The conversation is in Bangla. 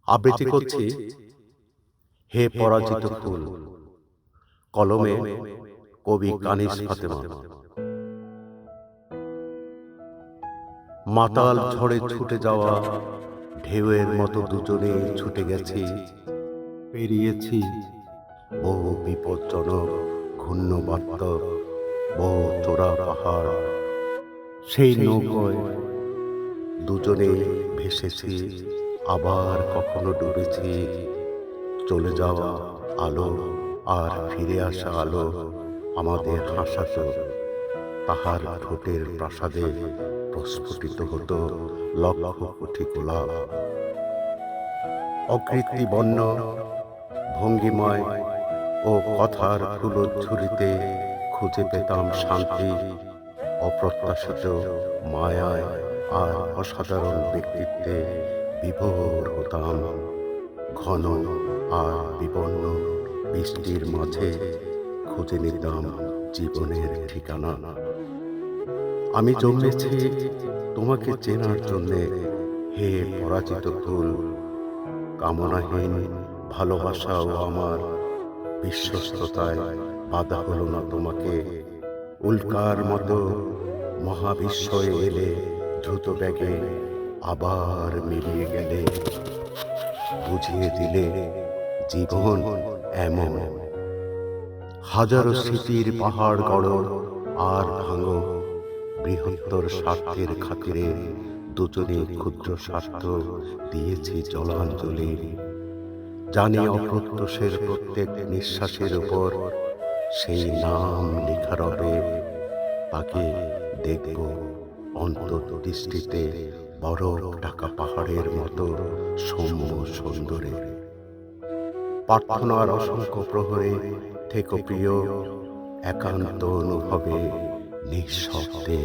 আবৃত্তি করছি হে পরাজিত ফুল, কলমে কবি কানিস ফাতেমা। মাতাল ঝড়ে ছুটে যাওয়া ঢেউয়ের মতো দুজনে ছুটে গেছি, পেরিয়েছি বহু বিপজ্জনক ঘূর্ণবার্ত, বহু চোরা পাহাড়। সেই নৌকোয় দুজনে ভেসেছি, আবার কখনো ডুবেছি। চলে যাওয়া আলো আর ফিরে আসা আলো আমাদের হাসাত, তাহার ঠোঁটের প্রাসাদে প্রস্ফুটিত হতো লক্ষ কোটি গোলাপ। অকৃত্রিবর্ণ ভঙ্গিময় ও কথার ফুলঝুরিতে খুঁজে পেতাম শান্তি, অপ্রত্যাশিত মায়ায় আর অসাধারণ ব্যক্তিত্বে বিভোর হতাম। ঘন আর বিপন্ন বৃষ্টির মাঝে খুঁজে নিতাম জীবনের ঠিকানা। আমি জন্মেছি তোমাকে চেনার জন্যে, হে পরাজিত ফুল। কামনাহীন ভালোবাসাও আমার বিশ্বস্ততায় বাধা হলো না তোমাকে। উল্কার মতো মহাবিস্ময়ে এলে দ্রুত বেগে, আবার মিলিয়ে গেলে, বুঝিয়ে দিলে জীবন এমন। হাজারো স্মৃতির পাহাড় গড়ো আর ভাঙো, বৃহত্তর স্বার্থের খাতিরে দুজনে ক্ষুদ্র স্বার্থ দিয়েছি জলাঞ্জলি। জানি অপ্রত্যশের প্রত্যেক নিঃশ্বাসের উপর সেই নাম লেখা রবে। তাকে দেখব অন্তর্দৃষ্টিতে বরফ ঢাকা পাহাড়ের মতো সৌম্য সুন্দরে। প্রার্থনার অসংখ্য প্রহরে থেকো প্রিয়, একান্ত অনুভবে নিঃশব্দে।